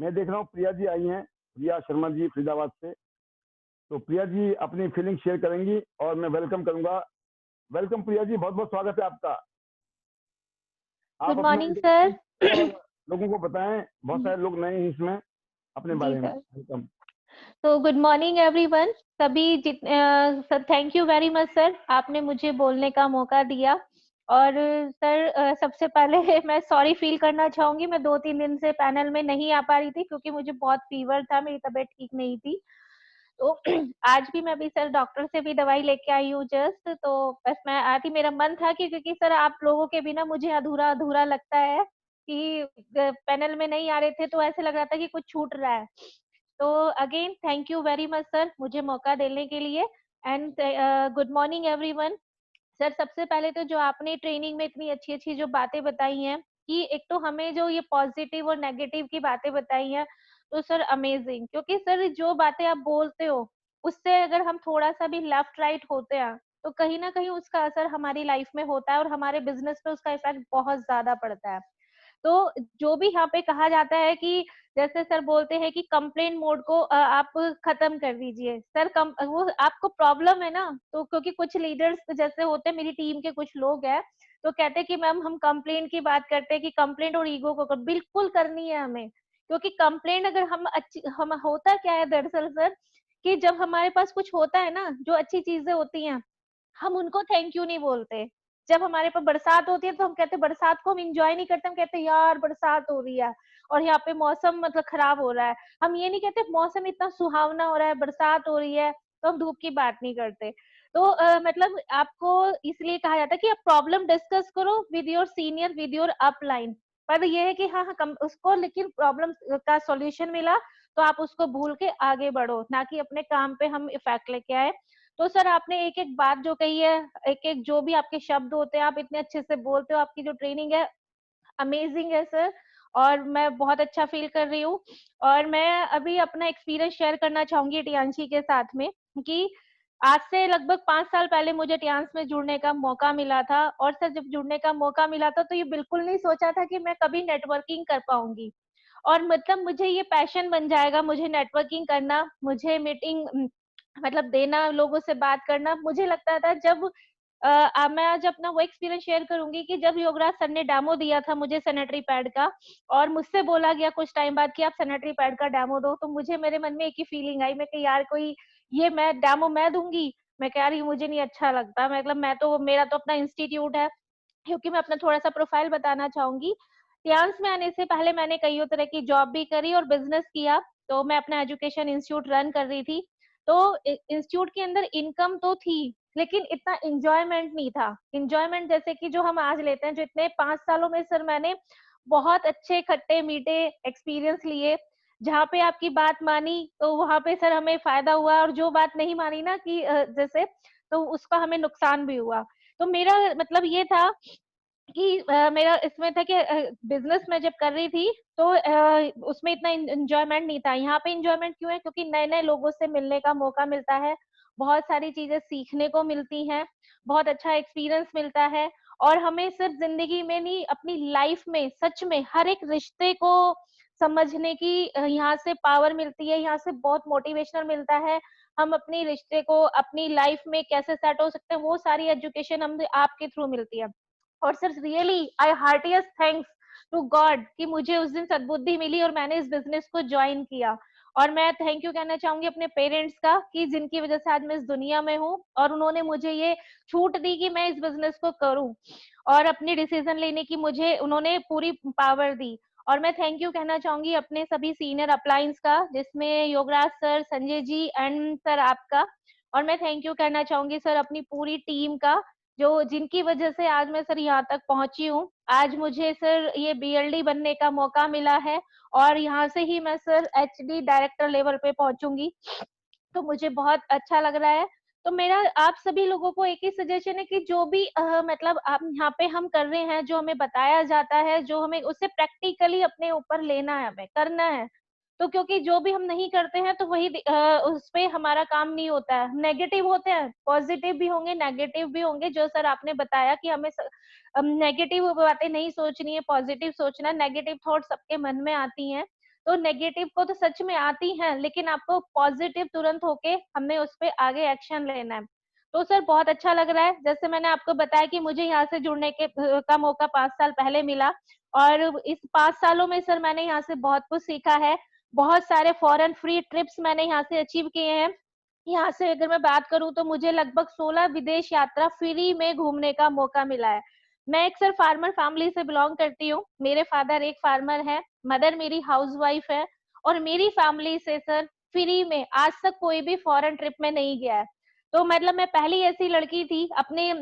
मैं देख रहा हूँ प्रिया जी आई हैं, प्रिया शर्मा जी फरीदाबाद से। तो प्रिया जी अपनी फीलिंग शेयर करेंगी और मैं वेलकम करूंगा। वेलकम प्रिया जी, बहुत बहुत स्वागत है आपका। आप गुड अपना मॉर्निंग इंट्रोडक्शन सर। और लोगों को बताएं, बहुत सारे लोग नए हैं इसमें, अपने जी बारे में। सर। वेलकम। तो गुड मॉर्निंग एवरीवन। सभी sir, thank you very much sir, आपने मुझे बोलने का मौका दिया। और सर सबसे पहले मैं सॉरी फील करना चाहूंगी, मैं 2-3 दिन से पैनल में नहीं आ पा रही थी क्योंकि मुझे बहुत फीवर था, मेरी तबीयत ठीक नहीं थी। तो आज भी मैं अभी सर डॉक्टर से भी दवाई लेके आई हूँ जस्ट। तो बस मैं आती, मेरा मन था कि क्योंकि सर आप लोगों के बिना मुझे अधूरा अधूरा लगता है कि पैनल में नहीं आ रहे थे तो ऐसे लग रहा था कि कुछ छूट रहा है। तो again thank you very much sir मुझे मौका देने के लिए। And good morning everyone. Sir सबसे पहले तो जो आपने ट्रेनिंग में इतनी अच्छी अच्छी जो बातें बताई हैं, कि एक तो हमें जो ये पॉजिटिव और नेगेटिव की बातें बताई हैं, तो सर अमेजिंग, क्योंकि सर जो बातें आप बोलते हो उससे अगर हम थोड़ा सा भी लेफ्ट राइट होते हैं तो कहीं ना कहीं उसका असर हमारी लाइफ में होता है और हमारे बिजनेस पे उसका इफेक्ट बहुत ज्यादा पड़ता है। तो जो भी यहाँ पे कहा जाता है कि जैसे सर बोलते हैं कि कंप्लेंट मोड को आप खत्म कर दीजिए सर। वो आपको प्रॉब्लम है ना, तो क्योंकि कुछ लीडर्स जैसे होते हैं, मेरी टीम के कुछ लोग हैं, तो कहते हैं कि मैम हम कंप्लेंट की बात करते हैं कि कंप्लेंट और ईगो को बिल्कुल करनी है हमें। क्योंकि कंप्लेंट अगर हम अच्छी, हम होता क्या है दरअसल सर, कि जब हमारे पास कुछ होता है ना, जो अच्छी चीजें होती हैं, हम उनको थैंक यू नहीं बोलते। जब हमारे पास बरसात होती है तो हम कहते हैं बरसात को हम इंजॉय नहीं करते, हम कहते हैं यार बरसात हो रही है और यहाँ पे मौसम मतलब खराब हो रहा है। हम ये नहीं कहते मौसम इतना सुहावना हो रहा है, बरसात हो रही है, तो हम धूप की बात नहीं करते। तो मतलब आपको इसलिए कहा जाता है कि आप प्रॉब्लम डिस्कस करो with your senior, with your upline. पर ये है कि हाँ हाँ उसको, लेकिन प्रॉब्लम का सॉल्यूशन मिला तो आप उसको भूल के आगे बढ़ो, ना कि अपने काम पे हम इफेक्ट लेके आए। तो सर आपने एक एक बात जो कही है, एक एक जो भी आपके शब्द होते हैं, आप इतने अच्छे से बोलते हो, आपकी जो ट्रेनिंग है अमेजिंग है सर। और मैं बहुत अच्छा फील कर रही हूँ। और मैं अभी अपना एक्सपीरियंस शेयर करना चाहूंगी टियांशी के साथ में, कि आज से लगभग 5 साल पहले मुझे टियांस में जुड़ने का मौका मिला था। और सर जब जुड़ने का मौका मिला था तो ये बिल्कुल नहीं सोचा था कि मैं कभी नेटवर्किंग कर पाऊंगी। और मतलब मुझे ये पैशन बन जाएगा, मुझे नेटवर्किंग करना, मुझे मीटिंग मतलब देना, लोगों से बात करना। मुझे लगता था जब मैं आज अपना वो एक्सपीरियंस शेयर करूंगी कि जब योगराज सर ने डेमो दिया था मुझे सैनिटरी पैड का, और मुझसे बोला गया कुछ टाइम बाद कि आप सैनिटरी पैड का डेमो दो, तो मुझे मेरे मन में एक ही फीलिंग आई, मैं कि यार कोई ये मैं डेमो मैं दूंगी, मैं कह रही मुझे नहीं अच्छा लगता, मतलब मैं तो, मेरा तो अपना इंस्टीट्यूट है। क्योंकि मैं अपना थोड़ा सा प्रोफाइल बताना चाहूंगी। टियांस में आने से पहले मैंने कई तरह की जॉब भी करी और बिजनेस किया। तो मैं अपना एजुकेशन इंस्टीट्यूट रन कर रही थी। तो इंस्टीट्यूट के अंदर इनकम तो थी, लेकिन इतना इंजॉयमेंट नहीं था। इंजॉयमेंट जैसे कि जो हम आज लेते हैं, जो इतने 5 सालों में सर मैंने बहुत अच्छे खट्टे मीठे एक्सपीरियंस लिए। जहाँ पे आपकी बात मानी तो वहां पे सर हमें फायदा हुआ, और जो बात नहीं मानी ना कि जैसे, तो उसका हमें नुकसान भी हुआ। तो मेरा मतलब ये था कि मेरा इसमें था कि बिजनेस में जब कर रही थी तो उसमें इतना एंजॉयमेंट नहीं था। यहाँ पे एंजॉयमेंट क्यों है? क्योंकि नए नए लोगों से मिलने का मौका मिलता है, बहुत सारी चीजें सीखने को मिलती हैं, बहुत अच्छा एक्सपीरियंस मिलता है। और हमें सिर्फ जिंदगी में नहीं, अपनी लाइफ में सच में हर एक रिश्ते को समझने की यहाँ से पावर मिलती है, यहाँ से बहुत मोटिवेशनल मिलता है। हम अपनी रिश्ते को अपनी लाइफ में कैसे सेट हो सकते हैं, वो सारी एजुकेशन हम आपके थ्रू मिलती है। और sir really I heartiest thanks to God कि मुझे उस दिन सद्बुद्धि मिली और मैंने इस बिजनेस को ज्वाइन किया। और मैं थैंक यू कहना चाहूंगी अपने पेरेंट्स का, कि जिनकी वजह से आज मैं इस दुनिया में हूँ, और उन्होंने मुझे ये छूट दी कि मैं इस बिजनेस को करूँ, और अपनी डिसीजन लेने की मुझे उन्होंने पूरी पावर दी। और मैं थैंक यू कहना चाहूंगी अपने सभी सीनियर अपलाइंस का, जिसमें Yograj sir, Sanjay ji and sir आपका। और मैं थैंक यू कहना चाहूंगी सर अपनी पूरी टीम का, जो जिनकी वजह से आज मैं सर यहाँ तक पहुंची हूँ। आज मुझे सर ये बीएलडी बनने का मौका मिला है, और यहाँ से ही मैं सर एचडी डायरेक्टर लेवल पे पहुंचूंगी। तो मुझे बहुत अच्छा लग रहा है। तो मेरा आप सभी लोगों को एक ही सजेशन है कि जो भी मतलब आप यहाँ पे हम कर रहे हैं, जो हमें बताया जाता है, जो हमें उससे प्रैक्टिकली अपने ऊपर लेना है, हमें करना है। तो क्योंकि जो भी हम नहीं करते हैं तो वही उस पे हमारा काम नहीं होता है। नेगेटिव होते हैं, पॉजिटिव भी होंगे, नेगेटिव भी होंगे। जो सर आपने बताया कि हमें नेगेटिव बातें नहीं सोचनी है, पॉजिटिव सोचना। नेगेटिव थॉट सबके मन में आती हैं, तो नेगेटिव को तो सच में आती हैं, लेकिन आपको पॉजिटिव तुरंत होके हमें उस पे आगे एक्शन लेना है। तो सर बहुत अच्छा लग रहा है, जैसे मैंने आपको बताया कि मुझे यहाँ से जुड़ने के का मौका 5 साल पहले मिला, और इस 5 सालों में सर मैंने यहाँ से बहुत कुछ सीखा है। बहुत सारे फॉरेन फ्री ट्रिप्स मैंने यहाँ से अचीव किए हैं। यहाँ से अगर मैं बात करूँ तो मुझे लगभग 16 विदेश यात्रा फ्री में घूमने का मौका मिला है। मैं एक सर फार्मर फैमिली से बिलोंग करती हूँ। मेरे फादर एक फार्मर है, मदर मेरी हाउसवाइफ है, और मेरी फैमिली से सर फ्री में आज तक कोई भी फॉरेन ट्रिप में नहीं गया है। तो मतलब मैं पहली ऐसी लड़की थी अपने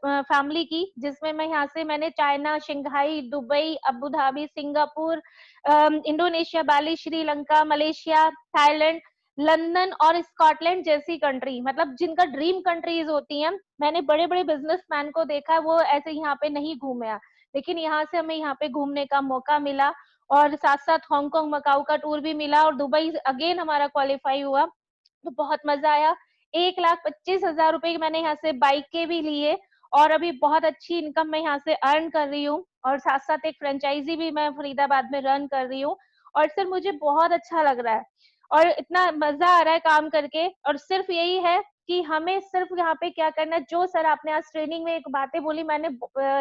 फैमिली की, जिसमें मैं यहाँ से मैंने China, Shanghai, Dubai, Abu Dhabi, Singapore, Indonesia, Bali, Sri Lanka, Malaysia, Thailand, London और स्कॉटलैंड जैसी कंट्री, मतलब जिनका ड्रीम कंट्रीज होती हैं, मैंने बड़े बड़े बिजनेसमैन को देखा, वो ऐसे यहाँ पे नहीं घूमे हैं, लेकिन यहाँ से हमें यहाँ पे घूमने का मौका मिला। और साथ साथ हांगकांग, मकाऊ का टूर भी मिला, और दुबई अगेन हमारा क्वालिफाई हुआ, तो बहुत मजा आया। 1,25,000 रुपए मैंने यहाँ से बाइक के भी लिए, और अभी बहुत अच्छी इनकम मैं यहाँ से अर्न कर रही हूँ, और साथ साथ एक फ्रेंचाइजी भी मैं फरीदाबाद में रन कर रही हूँ। और सर मुझे बहुत अच्छा लग रहा है, और इतना मजा आ रहा है काम करके। और सिर्फ यही है कि हमें सिर्फ यहाँ पे क्या करना है, जो सर आपने आज ट्रेनिंग में एक बातें बोली, मैंने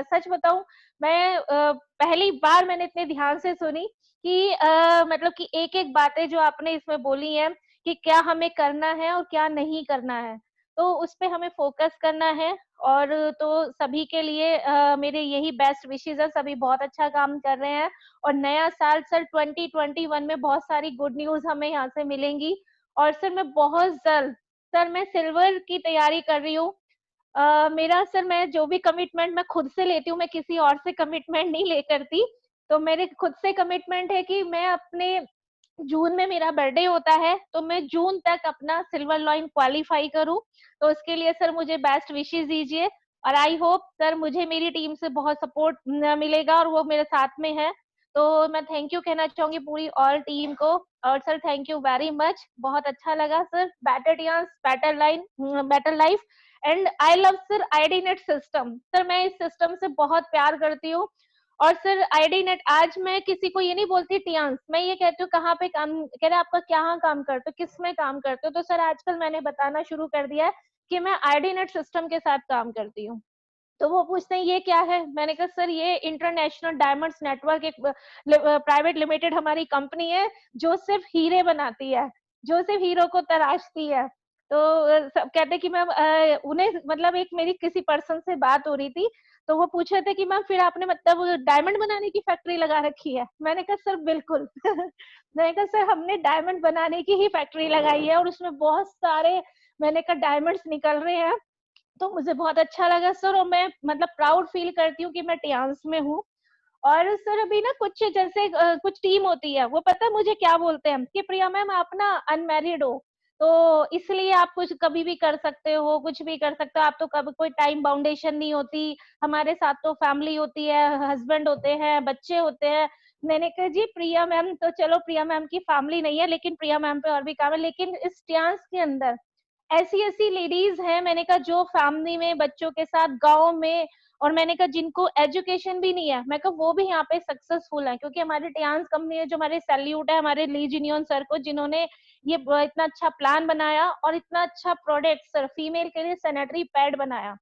सच बताऊं, मैं पहली बार मैंने इतने ध्यान से सुनी कि मतलब कि एक एक बातें जो आपने इसमें बोली हैं कि क्या हमें करना है और क्या नहीं करना है, तो उस पे हमें फोकस करना है। और तो सभी के लिए मेरे यही बेस्ट विशेस है, सभी बहुत अच्छा काम कर रहे हैं, और नया साल सर 2021 में बहुत सारी गुड न्यूज हमें यहाँ से मिलेंगी। और सर मैं बहुत जल्द, सर मैं सिल्वर की तैयारी कर रही हूँ। मेरा सर, मैं जो भी कमिटमेंट मैं खुद से लेती हूँ, मैं किसी और से कमिटमेंट नहीं ले करती। तो मेरे खुद से कमिटमेंट है कि मैं अपने जून में मेरा बर्थडे होता है, तो मैं जून तक अपना सिल्वर लाइन क्वालिफाई करूं। तो उसके लिए सर मुझे बेस्ट विशेस दीजिए, और आई होप सर मुझे मेरी टीम से बहुत सपोर्ट मिलेगा, और वो मेरे साथ में है। तो मैं थैंक यू कहना चाहूंगी पूरी ऑल टीम को। और sir thank you very much, बहुत अच्छा लगा sir. Better Tiens, better line, better life. And I love sir ID net system. Sir मैं इस सिस्टम से बहुत प्यार करती हूँ। और सर आईडी नेट, आज मैं किसी को ये नहीं बोलती टियांस, मैं ये कहती हूँ कहाँ पे काम, कह रहे आपका क्या काम करते हो, किस में काम करते हो, तो सर आजकल मैंने बताना शुरू कर दिया है कि मैं आईडी नेट सिस्टम के साथ काम करती हूँ। तो वो पूछते हैं ये क्या है, मैंने कहा सर ये इंटरनेशनल डायमंड्स नेटवर्क एक प्राइवेट लिमिटेड हमारी कंपनी है, जो सिर्फ हीरे बनाती है, जो सिर्फ हीरो को तराशती है। तो सब कहते कि मैम, उन्हें मतलब एक मेरी किसी पर्सन से बात हो रही थी, तो वो पूछ रहे थे कि मैम फिर आपने मतलब डायमंड बनाने की फैक्ट्री लगा रखी है। मैंने कहा सर बिल्कुल मैंने कहा सर हमने डायमंड बनाने की ही फैक्ट्री लगाई है, और उसमें बहुत सारे, मैंने कहा डायमंड्स निकल रहे हैं। तो मुझे बहुत अच्छा लगा सर, और मैं मतलब प्राउड फील करती हूँ कि मैं टियांस में हूँ। और सर अभी ना कुछ जैसे कुछ टीम होती है, वो पता है मुझे क्या बोलते हैं कि प्रिया मैम आप ना अनमैरिड हो, तो इसलिए आप कुछ कभी भी कर सकते हो, कुछ भी कर सकते हो, आप तो कभी कोई टाइम बाउंडेशन नहीं होती, हमारे साथ तो फैमिली होती है, हस्बैंड होते हैं, बच्चे होते हैं। मैंने कहा जी प्रिया मैम, तो चलो प्रिया मैम की फैमिली नहीं है, लेकिन प्रिया मैम पे और भी काम है, लेकिन इस टियांस के अंदर ऐसी ऐसी लेडीज हैं, मैंने कहा जो फैमिली में बच्चों के साथ गांव में, और मैंने कहा जिनको एजुकेशन भी नहीं है, मैं कहा वो भी यहाँ पे सक्सेसफुल है, क्योंकि हमारे टियांस कंपनी है, जो हमारे सैल्यूट है हमारे ली जिनियन सर को, जिन्होंने ये इतना अच्छा प्लान बनाया और इतना अच्छा प्रोडक्ट सर फीमेल के लिए सैनिटरी पैड बनाया।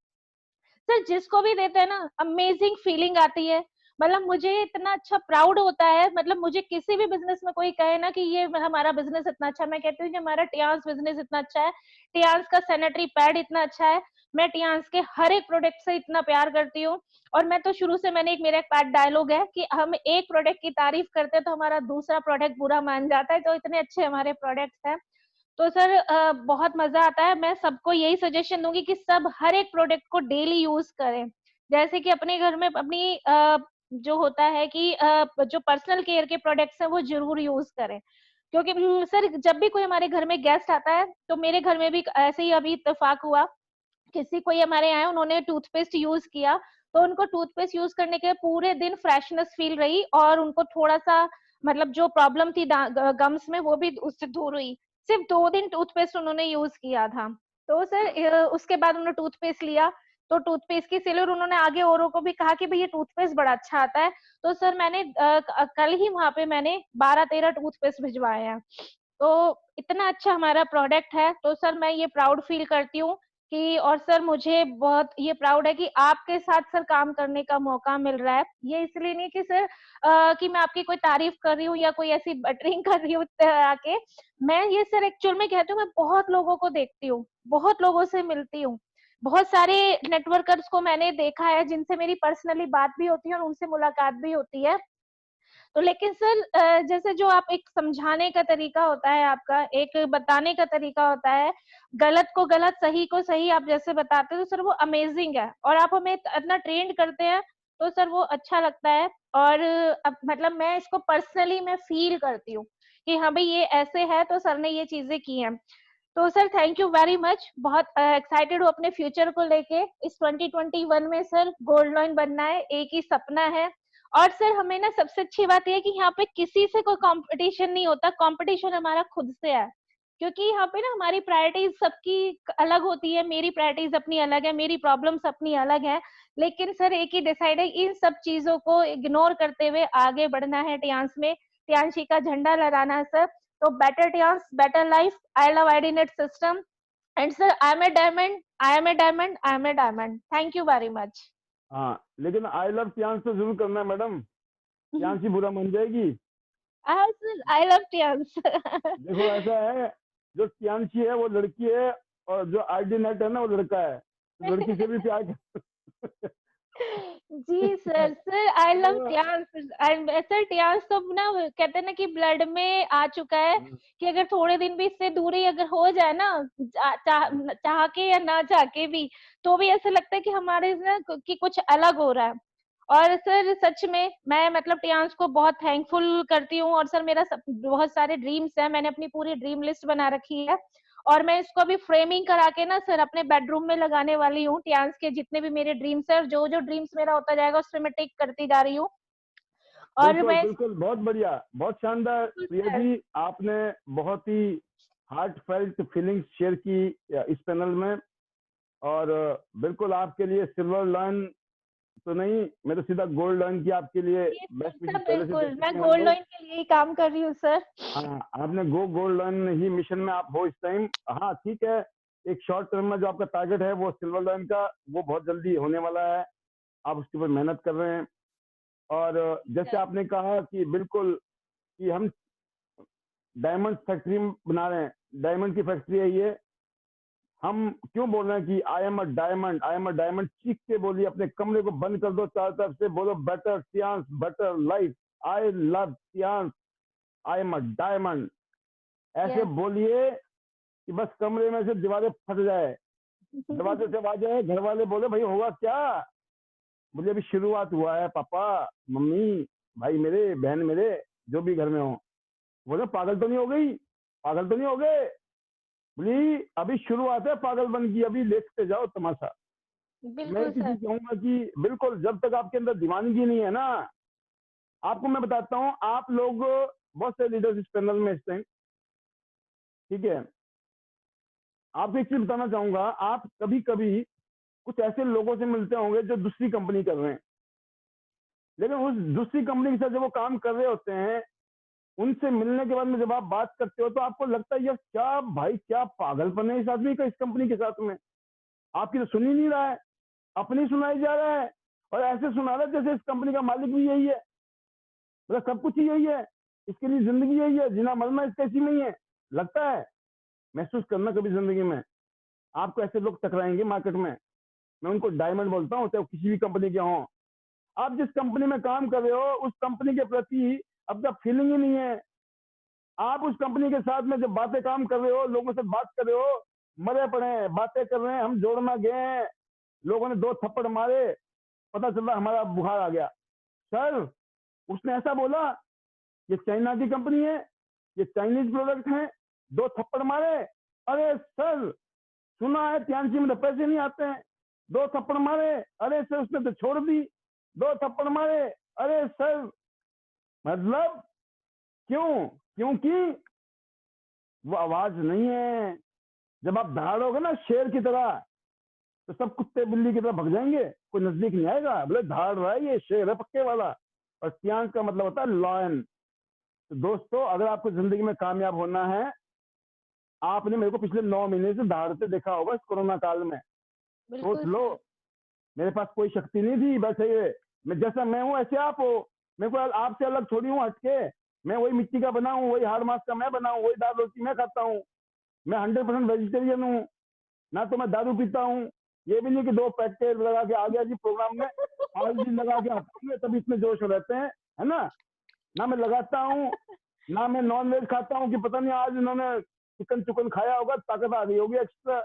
सर जिसको भी देते हैं ना, अमेजिंग फीलिंग आती है। मतलब मुझे इतना अच्छा प्राउड होता है, मतलब मुझे किसी भी बिजनेस में कोई कहे ना कि ये हमारा बिजनेस इतना अच्छा, मैं कहती हूँ कि हमारा टियांस बिजनेस इतना अच्छा है, टियांस का सैनिटरी पैड इतना अच्छा है, मैं टियांस के हर एक प्रोडक्ट से इतना प्यार करती हूँ। और मैं तो शुरू से, मैंने एक, मेरा एक पैड डायलॉग है कि हम एक प्रोडक्ट की तारीफ करते हैं तो हमारा दूसरा प्रोडक्ट बुरा मान जाता है, तो इतने अच्छे हमारे प्रोडक्ट्स हैं। तो सर बहुत मजा आता है। मैं सबको यही सजेशन दूंगी कि सब हर एक प्रोडक्ट को डेली यूज करें। जैसे कि अपने घर में अपनी जो होता है कि जो पर्सनल केयर के प्रोडक्ट्स हैं वो जरूर यूज करें, क्योंकि सर जब भी कोई हमारे घर में गेस्ट आता है, तो मेरे घर में भी ऐसे ही अभी इत्तेफाक हुआ, किसी कोई हमारे आए, उन्होंने टूथपेस्ट यूज किया, तो उनको टूथपेस्ट यूज करने के पूरे दिन फ्रेशनेस फील रही, और उनको थोड़ा सा मतलब जो प्रॉब्लम थी गम्स में, वो भी उससे दूर हुई। सिर्फ 2 दिन टूथपेस्ट उन्होंने यूज किया था। तो सर उसके बाद उन्होंने टूथपेस्ट लिया, तो टूथपेस्ट की सेलर उन्होंने आगे औरों को भी कहा कि भई ये टूथपेस्ट बड़ा अच्छा आता है। तो सर मैंने कल ही वहाँ पे मैंने 12-13 टूथपेस्ट भिजवाए हैं। तो इतना अच्छा हमारा प्रोडक्ट है, तो सर मैं ये प्राउड फील करती हूँ कि और सर मुझे बहुत ये प्राउड है कि आपके साथ सर काम करने का मौका मिल रहा है। ये इसलिए नहीं कि सर कि मैं आपकी कोई तारीफ़ कर रही हूँ या कोई ऐसी बटरिंग कर रही हूँ आके। मैं ये सर एक्चुअल में कहती हूँ, मैं बहुत लोगों को देखती हूँ, बहुत लोगों से मिलती हूँ। बहुत सारे नेटवर्कर्स को मैंने देखा है जिनसे मेरी पर्सनली बात भी होती है और उनसे मुलाकात भी होती है। तो लेकिन सर जैसे जो आप एक समझाने का तरीका होता है आपका, एक बताने का तरीका होता है, गलत को गलत, सही को सही आप जैसे बताते हो तो सर वो अमेज़िंग है और आप हमें इतना ट्रेंड करते हैं, तो सर वो अच्छा लगता है और अब मतलब मैं इसको पर्सनली मैं फ़ील करती हूँ, कि हाँ भई ये ऐसे है तो सर ने ये चीज़ें की हैं। तो sir thank you very much बहुत एक्साइटेड हूँ अपने फ्यूचर को लेके इस 2021 में सर गोल्ड लॉइन बनना है, एक ही सपना है और सर हमें ना सबसे अच्छी बात ये है कि यहाँ पे किसी से कोई कंपटीशन नहीं होता, कंपटीशन हमारा खुद से है। क्योंकि यहाँ पे ना हमारी प्रायोरिटीज़ सबकी अलग होती है, मेरी प्रायोरिटीज़ अपनी अलग है, मेरी प्रॉब्लम्स अपनी अलग है। लेकिन सर एक ही डिसाइड है इन सब चीज़ों को इग्नोर करते हुए आगे बढ़ना है टियांस में, टियांशी का झंडा लहराना है सर। तो better Tiens, better life, I love ID net system and sir I am a diamond, I am a diamond, I am a diamond. Thank you very much. हाँ, लेकिन आई लव प्रियांश तो जरूर करना है मैडम, प्रियांशी बुरा मान जाएगी। Sir I love Tiens. देखो ऐसा है, जो प्रियांशी है वो लड़की है और जो आईडी नेट है ना वो लड़का है, तो लड़की से भी प्यार कर जी sir, sir I love Tiens and sir Tiens तो ना कहते हैं ना कि ब्लड में आ चुका है कि अगर थोड़े दिन भी इससे दूरी अगर हो जाए ना चाह के या ना चाह के भी तो भी ऐसा लगता है कि हमारे ना कि कुछ अलग हो रहा है और सर सच में मैं मतलब टियांस को बहुत थैंकफुल करती हूँ और सर मेरा बहुत सारे ड्रीम्स हैं, मैंने अपनी पूरी ड्रीम लिस्ट बना रखी है और मैं इसको अभी फ्रेमिंग करा के ना सर अपने बेडरूम में लगाने वाली हूँ टियांस के जितने भी मेरे ड्रीम्स है और जो जो ड्रीम्स मेरा होता जाएगा उस पर मैं टिक करती जा रही हूँ और बिल्कुल मैं बिल्कुल, बहुत बढ़िया, बहुत शानदार प्रिया सर जी, आपने बहुत ही हार्ट फेल्ट फीलिंग्स शेयर की इस पैनल में। और बिल्कुल आपके लिए सिल्वर लाइन तो नहीं, मैं तो सीधा गोल्ड लाइन की आपके लिए जी सर बेस्ट विशेष सर पहले से दे बिल्कुल मैं चुके हैं हम गोल्ड लोग। लॉइन के लिए ही काम कर रही हूँ सर। हाँ, आपने गो गोल्ड लाइन ही मिशन में आप हो इस टाइम। हाँ ठीक है, एक शॉर्ट टर्म में जो आपका टारगेट है वो सिल्वर लाइन का, वो बहुत जल्दी होने वाला है, आप उसके ऊपर मेहनत कर रहे हैं। और जैसे सर आपने कहा कि बिल्कुल कि हम डायमंड फैक्ट्री बना रहे हैं, डायमंड की फैक्ट्री है ये। हम क्यों बोल रहे हैं कि आई am a diamond, I am a diamond, चीख के बोलिए, अपने कमरे को बंद कर दो, चारों तरफ से बोलो better science, better life, I love science, I am a diamond. ऐसे यस बोलिए कि बस कमरे में से दीवारें फट जाए, दरवाजे से आवाज आए, घर वाले बोले भाई होगा क्या? मुझे अभी शुरुआत हुआ है, पापा, मम्मी, भाई मेरे, बहन मेरे, जो भी घर में हो, बोले पागल तो नहीं हो गई, पागल तो नहीं हो गए? बोली अभी शुरुआत है पागल बन की, अभी देखते जाओ तमाशा। मैं बिल्कुल एक ही सर। चीज कहूंगा कि बिल्कुल जब तक आपके अंदर दीवानगी नहीं है ना, आपको मैं बताता हूँ, आप लोग बहुत से लीडर्स इस पैनल में इस टाइम, ठीक है, आपको एक चीज बताना चाहूंगा, आप कभी कभी कुछ ऐसे लोगों से मिलते होंगे जो दूसरी कंपनी कर रहे हैं, लेकिन उस दूसरी कंपनी के साथ जब वो काम कर रहे होते हैं, उनसे मिलने के बाद में जब आप बात करते हो तो आपको लगता है यार क्या भाई, क्या पागलपन है इस आदमी का इस कंपनी के साथ में, आपकी तो सुन ही नहीं रहा है, अपनी सुनाई जा रहा है, और ऐसे सुना रहा है जैसे इस कंपनी का मालिक भी यही है, मतलब सब कुछ ही यही है, इसके लिए जिंदगी यही है, जीना मरना इसका इसी में ही है। लगता है, महसूस करना कभी जिंदगी में आपको ऐसे लोग टकराएंगे मार्केट में, मैं उनको डायमंड बोलता हूँ, चाहे किसी भी कंपनी के हों। आप जिस कंपनी में काम कर रहे हो उस कंपनी के प्रति आपका फीलिंग ही नहीं है, आप उस कंपनी के साथ में जब बातें काम कर रहे हो, लोगों से बात कर रहे हो, मरे पड़े हैं, बातें कर रहे हैं, हम जोड़ना गए हैं, लोगों ने 2 थप्पड़ मारे, पता चला हमारा बुखार आ गया। सर, उसने ऐसा बोला, ये चाइना की कंपनी है, ये चाइनीज प्रोडक्ट है, 2 थप्पड़ मारे। अरे सर, सुना है टियांशी में तो पैसे नहीं आते हैं, 2 थप्पड़ मारे। अरे सर, उसने तो छोड़ दी, 2 थप्पड़ मारे। अरे सर, मतलब क्यों? क्योंकि वो आवाज नहीं है। जब आप दहाड़ोगे ना शेर की तरह, तो सब कुत्ते बिल्ली की तरफ भग जाएंगे, कोई नजदीक नहीं आएगा। बोले धाड़ रहा है, ये शेर है पक्के वाला, और सियांग का मतलब होता है लॉयन। तो दोस्तों, अगर आपको जिंदगी में कामयाब होना है, आपने मेरे को पिछले 9 महीने से धाड़ते देखा होगा इस कोरोना काल में। सोच बिल्कुल लो, सर। मेरे पास कोई शक्ति नहीं थी, बस ये मैं जैसा मैं हूँ ऐसे आप हो। मेरे को आपसे अलग थोड़ी हूँ हटके। मैं वही मिट्टी का बना हूँ, वही हाड़ मास का मैं बना हूँ, वही दाल रोटी मैं खाता हूँ। मैं 100% वेजिटेरियन हूँ, ना तो मैं दारू पीता हूँ। ये भी नहीं कि 2 पैकेट लगा के आ गया जी प्रोग्राम में, 5 दिन लगा के आता हूँ, तब इतने जोश में रहते हैं, है ना। ना मैं लगाता हूँ, ना मैं नॉन वेज खाता हूँ कि पता नहीं आज इन्होंने चिकन चुकन खाया होगा, ताकत आ गई होगी एक्स्ट्रा।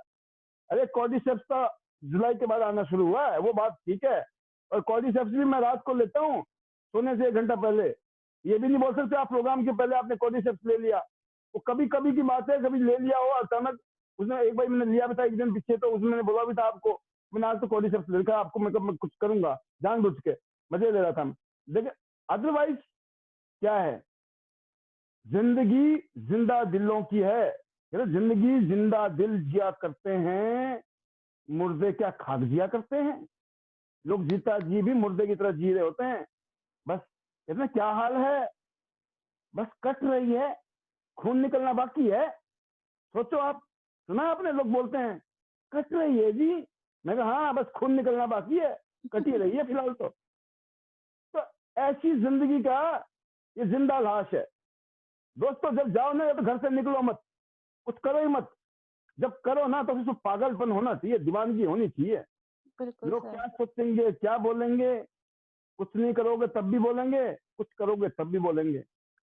अरे कॉर्डिसेप्स का जुलाई के बाद आना शुरू हुआ है, वो बात ठीक है। और कॉर्डिसेप्स भी मैं रात को लेता हूँ, सोने से 1 घंटा पहले। ये भी नहीं बोल सकते आप प्रोग्राम के पहले आपने कॉर्डिसेप्स ले लिया। वो कभी कभी की बात है, कभी ले लिया हो अचानक। उसने एक बार मैंने लिया भी था 1 दिन पीछे, तो उसने बोला भी था आपको, मैंने आज तो कॉर्डिसेप्स ले रखा आपको, मैं कुछ करूंगा जानबूझ के, मजे ले रहा था। देखिए अदरवाइज क्या है, जिंदगी जिंदा दिलों की है। जिंदगी जिंदा दिल जिया करते हैं, मुर्दे क्या खाक जिया करते हैं। लोग जीता जी भी मुर्दे की तरह जी रहे होते हैं। बस कहते क्या हाल है, बस कट रही है, खून निकलना बाकी है। सोचो आप, सुना आपने लोग बोलते हैं कट रही है जी, मैं कहा हाँ बस खून निकलना बाकी है, कट ही रही है फिलहाल तो ऐसी जिंदगी का ये जिंदा लाश है। दोस्तों जब जाओ ना, तो घर से निकलो मत, कुछ करो ही मत। जब करो ना तो उसमें पागलपन होना चाहिए, दीवानगी होनी चाहिए। बिल्कुल लोग सर। क्या सोचेंगे, क्या बोलेंगे, कुछ नहीं करोगे तब भी बोलेंगे, कुछ करोगे तब भी बोलेंगे।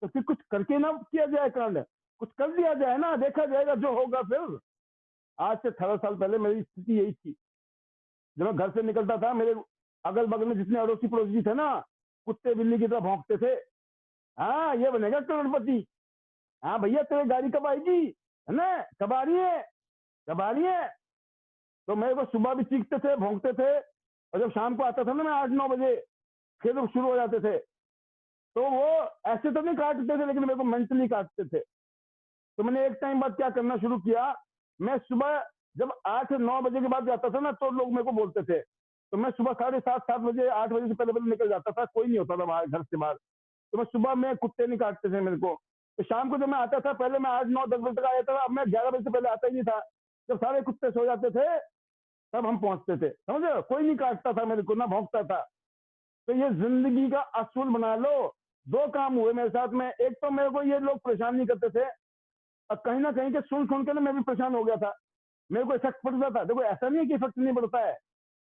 तो फिर कुछ करके ना किया जाए कांड, कुछ कर दिया जाए ना, देखा जाएगा जो होगा फिर। आज से 18 साल पहले मेरी स्थिति यही थी। जब मैं घर से निकलता था, मेरे अगल बगल में जितने अड़ोसी पड़ोसी थे ना, कुत्ते बिल्ली की तरह भौंकते थे। हाँ ये बनेगा करोड़पति, हाँ भैया तेरी गाड़ी कब आएगी, है ना, कब आ रही है, कब आ रही है। तो मेरे को सुबह भी चीखते थे, भौंकते थे, और जब शाम को आता था ना मैं 8-9 बजे, फिर तो शुरू हो जाते थे। तो वो ऐसे तो नहीं काटते थे, लेकिन मेरे को मेंटली काटते थे। तो मैंने एक टाइम बाद क्या करना शुरू किया, मैं सुबह जब 8-9 बजे के बाद जाता था ना, तो लोग मेरे को बोलते थे। तो मैं सुबह 7:30-7 बजे, 8 बजे से पहले पहले निकल जाता था, कोई नहीं होता था बाहर घर से बाहर। तो मैं सुबह में कुत्ते नहीं काटते थे मेरे को। तो शाम को जब मैं आता था, पहले मैं 8-9-10 बजे तक आ जाता था, अब मैं 11 बजे से पहले आता ही नहीं था। जब सारे कुत्ते सो जाते थे तब हम पहुंचते थे, समझे, कोई नहीं काटता था मेरे को, ना भौंकता था। तो ये जिंदगी का असूल बना लो। 2 काम हुए मेरे साथ में, एक तो मेरे को ये लोग परेशान नहीं करते थे, और कहीं ना कहीं के सुन सुन के ना मैं भी परेशान हो गया था। मेरे को इफेक्ट पड़ता था। देखो ऐसा नहीं है कि इफेक्ट नहीं पड़ता है।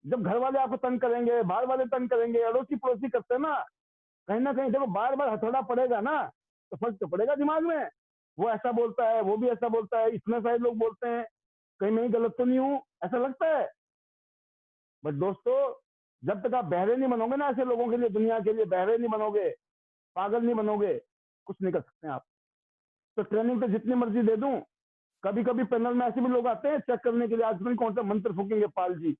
जब घर वाले आपको तंग करेंगे, बाहर वाले तंग करेंगे, अड़ोसी पड़ोसी करते हैं ना, कहीं ना कहीं देखो बार बार हथौड़ा पड़ेगा ना, तो फर्क तो पड़ेगा दिमाग में। वो ऐसा बोलता है, वो भी ऐसा बोलता है, इतने सारे लोग बोलते हैं, कहीं मैं ही गलत तो नहीं हूँ, ऐसा लगता है। बट दोस्तों, जब तक आप बहरे नहीं बनोगे ना ऐसे लोगों के लिए, दुनिया के लिए बहरे नहीं बनोगे, पागल नहीं बनोगे, कुछ नहीं कर सकते आप। तो ट्रेनिंग तो जितनी मर्जी दे दूं, कभी कभी पैनल में ऐसे भी लोग आते हैं चेक करने के लिए, आज कौन सा मंत्र फूकेंगे पाल जी।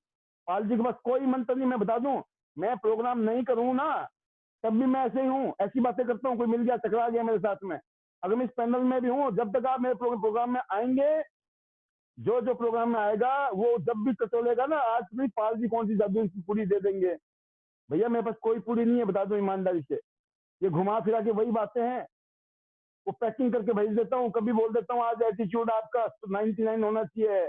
पाल जी के पास कोई मंत्र नहीं, मैं बता दूं, मैं प्रोग्राम नहीं करूँ ना, तब भी मैं ऐसे ही हूँ, ऐसी बातें करता हूँ। कोई मिल गया, टकरा गया मेरे साथ में, अगर मैं इस पैनल में भी हूँ, जब तक आप मेरे प्रोग्राम में आएंगे, जो जो प्रोग्राम में आएगा, वो जब भी टटोलेगा ना, आज भी पाल जी कौन सी जादू की पूरी दे देंगे। भैया मेरे पास कोई पूरी नहीं है, बता दूं ईमानदारी से। ये घुमा फिरा के वही बातें हैं, वो पैकिंग करके भेज देता हूँ। कभी बोल देता हूँ आज एल्टीट्यूड आपका 99 होना चाहिए,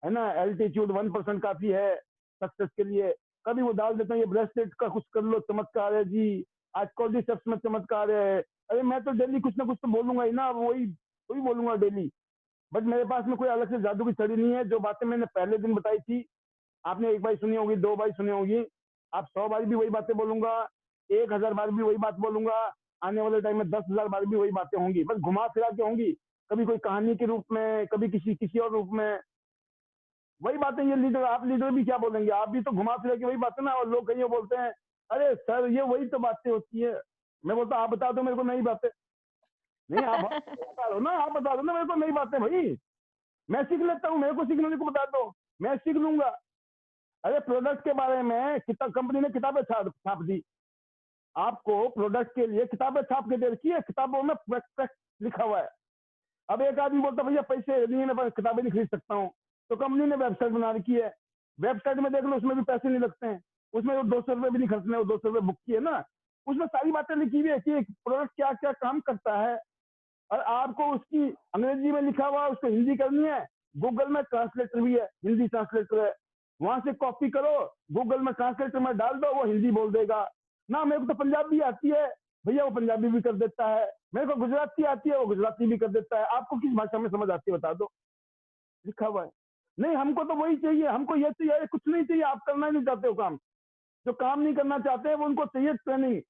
है ना, एल्टीट्यूड 1% काफी है सक्सेस के लिए। कभी वो डाल देता हूँ ये ब्रेसलेट का कुछ कर लो, चमत्कार है जी, आज कॉर्डिसेप्स में चमत्कार है। अरे मैं तो डेली कुछ ना कुछ तो बोलूंगा ही ना, वही वही बोलूंगा डेली। बट मेरे पास में कोई अलग से जादू की छड़ी नहीं है। जो बातें मैंने पहले दिन बताई थी, आपने 1 बार सुनी होगी, 2 बार सुनी होगी, आप 100 बार भी वही बातें बोलूंगा, 1000 बार भी वही बात बोलूंगा, आने वाले टाइम में 10,000 बार भी वही बातें होंगी, बस घुमा फिरा के होंगी। कभी कोई कहानी के रूप में, कभी किसी किसी और रूप में, वही बातें। ये लीडर, आप लीडर भी क्या बोलेंगे, आप भी तो घुमा फिरा के वही बातें ना। और लोग कहीं बोलते हैं अरे सर ये वही तो बातें होती है। मैं बोलता आप बता दो मेरे को नई बातें। नहीं आप बता दो ना, आप बता दो ना मेरे को नई बातें भाई, मैं सीख लेता हूँ। मेरे को सीखने को बता दो, मैं सीख लूंगा। अरे प्रोडक्ट के बारे में किताब, कंपनी ने किताबें छाप दी आपको, प्रोडक्ट के लिए किताबें छाप के दे रखी है, किताबों में लिखा हुआ है। अब एक आदमी बोलता भैया पैसे नहीं है, मैं किताबें नहीं खरीद सकता हूँ, तो कंपनी ने वेबसाइट बना रखी है, वेबसाइट में देख लो, उसमें भी पैसे नहीं लगते हैं, उसमें वो 200 रुपये भी नहीं खर्चने, वो 200 रुपये बुक की है ना, उसमें सारी बातें लिखी हुई है कि एक प्रोडक्ट क्या क्या काम करता है, और आपको उसकी अंग्रेजी में लिखा हुआ उसको हिंदी करनी है, गूगल में ट्रांसलेटर भी है, हिंदी ट्रांसलेटर है, वहां से कॉपी करो, गूगल में ट्रांसलेटर में डाल दो, वो हिंदी बोल देगा ना। मेरे को तो पंजाबी आती है भैया, वो पंजाबी भी कर देता है, मेरे को गुजराती आती है, वो गुजराती भी कर देता है। आपको किस भाषा में समझ आती है बता दो, लिखा हुआ है। नहीं, हमको तो वही चाहिए, हमको ये चाहिए, कुछ नहीं चाहिए। आप करना ही नहीं चाहते हो काम, जो काम नहीं करना चाहते हैं वो उनको चाहिए ट्रेनिंग,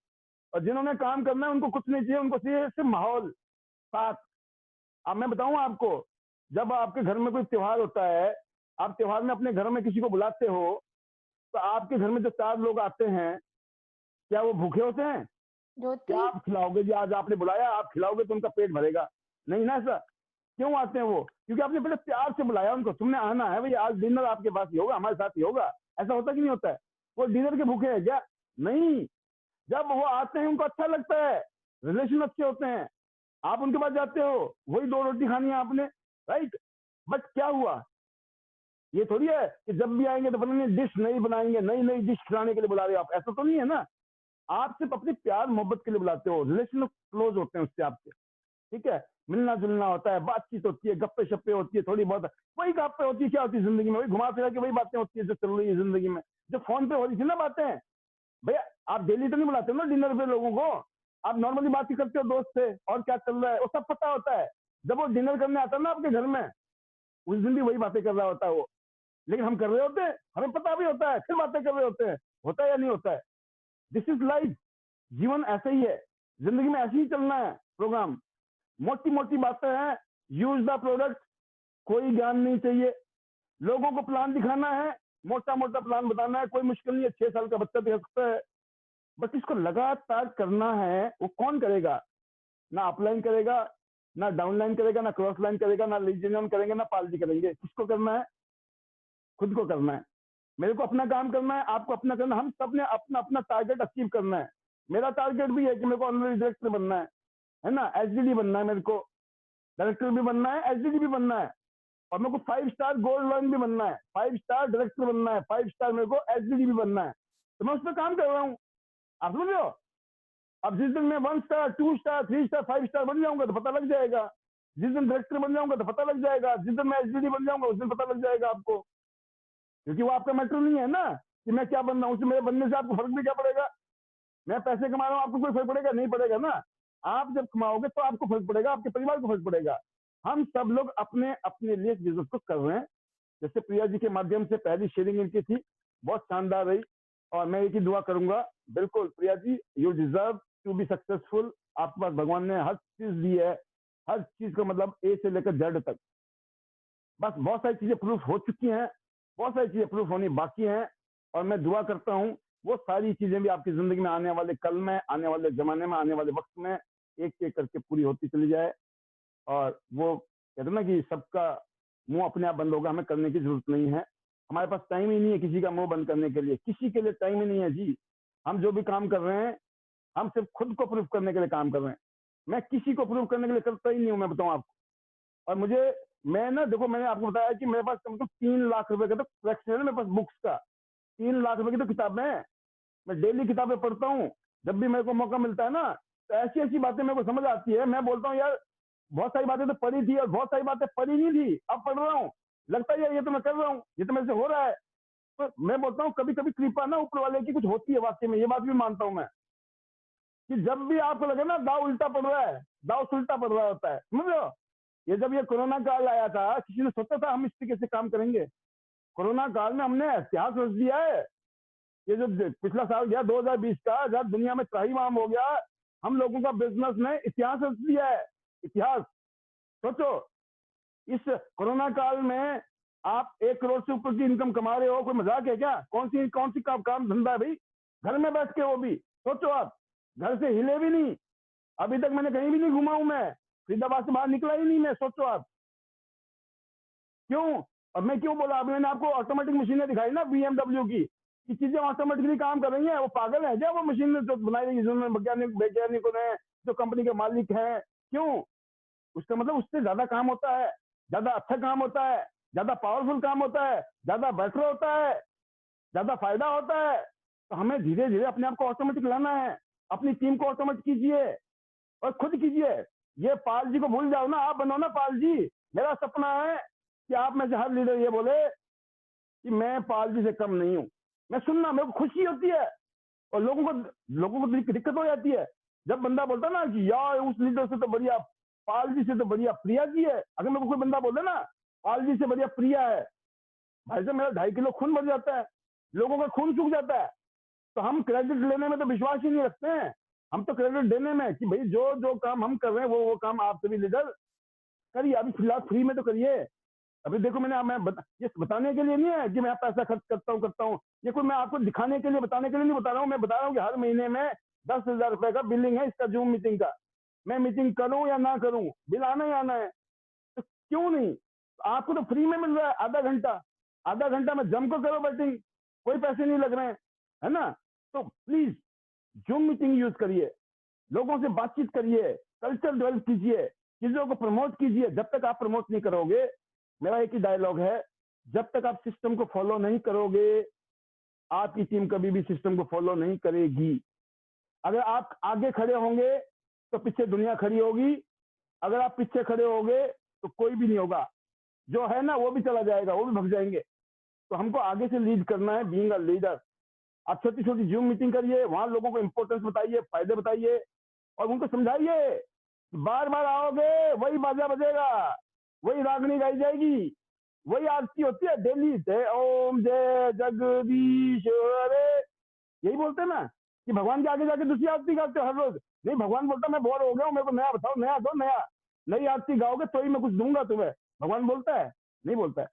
और जिन्होंने काम करना है उनको कुछ नहीं चाहिए, उनको चाहिए सिर्फ माहौल साथ। अब मैं बताऊं आपको, जब आपके घर में कोई त्योहार होता है, आप त्योहार में अपने घर में किसी को बुलाते हो, तो आपके घर में जो 4 लोग आते हैं, क्या वो भूखे होते हैं? क्या आप खिलाओगे जी? आज आपने बुलाया, आप खिलाओगे तो उनका पेट भरेगा? नहीं ना सर। क्यों आते हैं वो? क्योंकि आपने पहले प्यार से बुलाया उनको, तुमने आना है भैया, आज डिनर आपके पास ही होगा, हमारे साथ ही होगा। ऐसा होता कि नहीं होता है? वो डिनर के भूखे है क्या? नहीं। जब वो आते हैं उनको अच्छा लगता है, रिलेशन अच्छे होते हैं, आप उनके पास जाते हो, वही 2 रोटी खानी है आपने, राइट। बट क्या हुआ, ये थोड़ी है कि जब भी आएंगे तो फलानी डिश नहीं बनाएंगे, नई नई डिश खिलाने के लिए बुला रहे हो आप, ऐसा तो नहीं है ना। आप सिर्फ अपने प्यार मोहब्बत के लिए बुलाते हो, रिलेशन क्लोज होते हैं उससे आपके, ठीक है। मिलना जुलना होता है, बातचीत होती है, गप्पे शप्पे होती है, थोड़ी बहुत वही गप्पे होती है। क्या होती है जिंदगी में? वही घुमा फिरा के वही बातें होती है जो चल रही है जिंदगी में, जो फोन पे हो रही थी ना बातें। भैया आप डेली तो नहीं बुलाते ना डिनर पे लोगों को, आप नॉर्मली बात ही करते हो दोस्त से, और क्या चल रहा है वो सब पता होता है। जब वो डिनर करने आता है ना आपके घर में, उस दिन भी वही बातें कर रहा होता है वो, लेकिन हम कर रहे होते हैं, हमें पता भी होता है, फिर बातें कर रहे होते हैं। होता है या नहीं होता है? This is life. जीवन ऐसे ही है, जिंदगी में ऐसे ही चलना है प्रोग्राम। मोटी मोटी बातें हैं, यूज द प्रोडक्ट, कोई ज्ञान नहीं चाहिए। लोगों को प्लान दिखाना है, मोटा मोटा प्लान बताना है, कोई मुश्किल नहीं है, 6 साल का बच्चा देख सकता है। बट इसको लगातार करना है, वो कौन करेगा? ना अपलाइन करेगा, ना डाउनलाइन करेगा, ना क्रॉस लाइन करेगा, ना लीजियन करेंगे, ना पालजी करेंगे। किसको करना है? खुद को करना है। मेरे को अपना काम करना है, आपको अपना करना है, हम सब ने अपना अपना टारगेट अचीव करना है। मेरा टारगेट भी है कि मेरे को ऑनलाइन डायरेक्टर बनना है ना, एचडीडी बनना है, मेरे को डायरेक्टर भी बनना है, एचडीडी भी बनना है, और मेरे को 5 स्टार गोल्ड लॉइन भी बनना है, 5 स्टार डायरेक्टर बनना है, 5 स्टार मेरे को एचडीडी भी बनना है। तो मैं उस पर काम कर रहा हूँ, आप समझ रहे हो? अब जिस दिन मैं 1 स्टार 2 स्टार 3 स्टार 5 स्टार बन जाऊंगा तो पता लग जाएगा, जिस दिन डायरेक्टर बन जाऊंगा तो पता लग जाएगा, जिस दिन मैं एचडीडी बन जाऊंगा उस दिन पता लग जाएगा आपको। क्योंकि वो आपका मैटर नहीं है ना कि मैं क्या बन रहा हूँ, मेरे बनने से आपको फर्क भी क्या पड़ेगा? मैं पैसे कमा रहा हूँ, आपको कोई फर्क पड़ेगा? नहीं पड़ेगा ना। आप जब कमाओगे तो आपको फर्क पड़ेगा, आपके परिवार को फर्क पड़ेगा। हम सब लोग अपने अपने लिए बिजनेस को कर रहे हैं। जैसे प्रिया जी के माध्यम से पहली शेयरिंग इनकी थी, बहुत शानदार रही, और मैं एक ही दुआ करूंगा, बिल्कुल Priya ji, you deserve to be successful. आपके पास भगवान ने हर चीज दी है, हर चीज का मतलब ए से लेकर जेड तक। बस बहुत सारी चीजें प्रूफ हो चुकी हैं, बहुत सारी चीजें प्रूफ होनी बाकी हैं, और मैं दुआ करता हूँ वो सारी चीजें भी आपकी जिंदगी में आने वाले कल में, आने वाले जमाने में, आने वाले वक्त में एक एक करके पूरी होती चली जाए। और वो कहते हैं ना कि सबका मुंह अपने आप बंद होगा, हमें करने की जरूरत नहीं है। हमारे पास टाइम ही नहीं है किसी का मुंह बंद करने के लिए, किसी के लिए टाइम ही नहीं है जी। हम जो भी काम कर रहे हैं, हम सिर्फ खुद को प्रूफ करने के लिए काम कर रहे हैं। मैं किसी को प्रूफ करने के लिए करता ही नहीं हूँ, मैं बताऊँ आपको। और मुझे, मैं ना देखो, मैंने आपको बताया कि मेरे पास कम से कम 3 लाख रुपए का तो कलेक्शन है मेरे पास बुक्स का। 3 लाख रुपए की तो किताबें हैं, मैं डेली किताबें पढ़ता हूँ। जब भी मेरे को मौका मिलता है ना, तो ऐसी ऐसी बातें मेरे को समझ आती है, मैं बोलता हूँ यार बहुत सारी बातें तो पढ़ी थी और बहुत सारी बातें पढ़ी नहीं थी, अब पढ़ रहा हूँ, लगता है ये तो मैं कर रहा हूँ, ये तो मेरे से हो रहा है। तो मैं बोलता हूँ कभी कभी कृपा ना ऊपर वाले की कुछ होती है वाकई में, ये बात भी मानता हूँ मैं, कि जब भी आपको लगे ना दाव उल्टा पड़ रहा है, दाव उल्टा पड़ रहा होता है, समझ रहे हो? ये जब ये कोरोना काल आया था, किसी ने सोचा था हम इस तरीके से काम करेंगे? कोरोना काल में हमने इतिहास रच दिया है। ये जो पिछला साल गया 2020 का, जब दुनिया में त्राहिमाम हो गया, हम लोगों का बिजनेस ने इतिहास रच दिया है, इतिहास। सोचो, इस कोरोना काल में आप 1 करोड़ से ऊपर की इनकम कमा रहे हो, कोई मजाक है क्या? कौन सी काम धंधा है भाई? घर में बैठ के, वो भी सोचो आप, घर से हिले भी नहीं, अभी तक मैंने कहीं भी नहीं घुमा हूं, मैं फरीदाबाद से बाहर निकला ही नहीं मैं, सोचो आप। क्यों? और मैं क्यों बोला, अभी मैंने आपको ऑटोमेटिक मशीनें दिखाई ना BMW की, कि चीजें ऑटोमेटिकली काम कर रही हैं। वो पागल है क्या वो मशीन जो बनाई रही है, वैज्ञानिकों ने, जो कंपनी के मालिक हैं? क्यों? उसका मतलब उससे ज्यादा काम होता है, ज्यादा अच्छा काम होता है, ज्यादा पावरफुल काम होता है, ज्यादा बेटर होता है, ज्यादा फायदा होता है। तो हमें धीरे धीरे अपने आप को ऑटोमेटिक लाना है, अपनी टीम को ऑटोमेटिक कीजिए और खुद कीजिए। ये पाल जी को भूल जाओ ना, आप बनो ना पाल जी। मेरा सपना है कि आप में से हर लीडर ये बोले कि मैं पाल जी से कम नहीं हूं। मैं सुनना, मेरे को खुशी होती है और लोगों को दिक्कत हो जाती है जब बंदा बोलता ना कि यार उस लीडर से तो बढ़िया पाल जी से तो बढ़िया प्रिया जी है। अगर मेरे को कोई बंदा बोले ना पाल जी से बढ़िया प्रिया है, भाई साहब मेरा 2.5 किलो खून बढ़ जाता है, लोगों का खून सूख जाता है। तो हम क्रेडिट लेने में तो विश्वास ही नहीं रखते हैं, हम तो क्रेडिट देने में कि भाई जो जो काम हम कर रहे हैं वो काम आप सभी लीडर करिए। अभी फिलहाल फ्री में तो करिए। अभी देखो ये बताने के लिए नहीं है कि मैं पैसा खर्च करता हूँ। ये कोई मैं आपको दिखाने के लिए बताने के लिए नहीं बता रहा हूँ। मैं बता रहा हूँ कि हर महीने में 10,000 रुपए का बिलिंग है इसका जूम मीटिंग का। मैं मीटिंग करूं या ना करूं, बिल आना ही आना है। तो क्यों नहीं, आपको तो फ्री में मिल रहा है। आधा घंटा में जम को करो बैटिंग, कोई पैसे नहीं लग रहे हैं, है ना। तो प्लीज जूम मीटिंग यूज करिए, लोगों से बातचीत करिए, कल्चर डेवलप कीजिए, चीजों को प्रमोट कीजिए। जब तक आप प्रमोट नहीं करोगे, मेरा एक ही डायलॉग है, जब तक आप सिस्टम को फॉलो नहीं करोगे आपकी टीम कभी भी सिस्टम को फॉलो नहीं करेगी। अगर आप आगे खड़े होंगे तो पीछे दुनिया खड़ी होगी, अगर आप पीछे खड़े होगे तो कोई भी नहीं होगा। जो है ना वो भी चला जाएगा, वो भी भग जाएंगे। तो हमको आगे से लीड करना है, बीइंग अ लीडर। आप छोटी छोटी जूम मीटिंग करिए, वहां लोगों को इंपॉर्टेंस बताइए, फायदे बताइए और उनको समझाइए। बार बार आओगे वही बाजा बजेगा, वही रागनी गाई जाएगी, वही आरती होती है डेली, जय ओम जय जगदीश्वर। यही बोलते हैं ना कि भगवान के आगे जाके दूसरी आरती गाते हो हर रोज। नहीं, भगवान बोलता मैं बोर हो गया हूँ, मेरे को नया बताओ, नया दो, नई आरती गाओगे तो ही मैं कुछ दूंगा तुम्हें। भगवान बोलता है? नहीं बोलता है।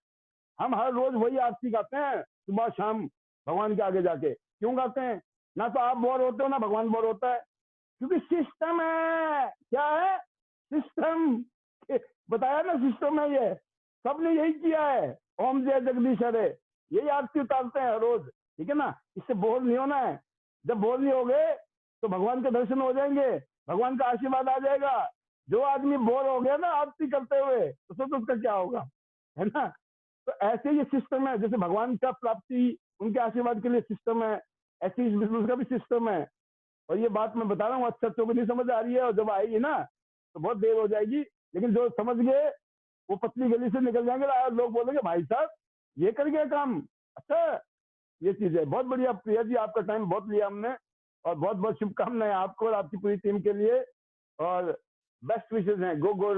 हम हर रोज वही आरती गाते हैं सुबह शाम भगवान के आगे जाके। क्यों गाते हैं? ना तो आप बोर होते हो ना भगवान बोर होता है, क्योंकि सिस्टम है। क्या है? सिस्टम। बताया ना, सिस्टम है ये। सबने यही किया है। ओम जय जगदीश हरे, यही आरती उतारते हैं रोज, ठीक है ना। इससे बोर नहीं होना है। जब बोर नहीं होगे तो भगवान के दर्शन हो जाएंगे, भगवान का आशीर्वाद आ जाएगा। जो आदमी बोर हो गया ना आरती करते हुए, तो सोचो उसका क्या होगा, है ना। तो ऐसे ये सिस्टम है, जैसे भगवान का प्राप्ति उनके आशीर्वाद के लिए सिस्टम है, ऐसे इस बिजनेस का भी सिस्टम है। और ये बात मैं बता रहा हूँ, अच्छों को नहीं समझ आ रही है, और जब आएगी ना तो बहुत देर हो जाएगी। लेकिन जो समझ गए वो पतली गली से निकल जाएंगे, लोग बोलेंगे भाई साहब ये कर गया काम। अच्छा, ये चीज है। बहुत बढ़िया प्रिया जी, आपका टाइम बहुत लिया हमने, और बहुत बहुत शुभकामनाएं आपको और आपकी पूरी टीम के लिए, और बेस्ट विशेष हैं। गो गो।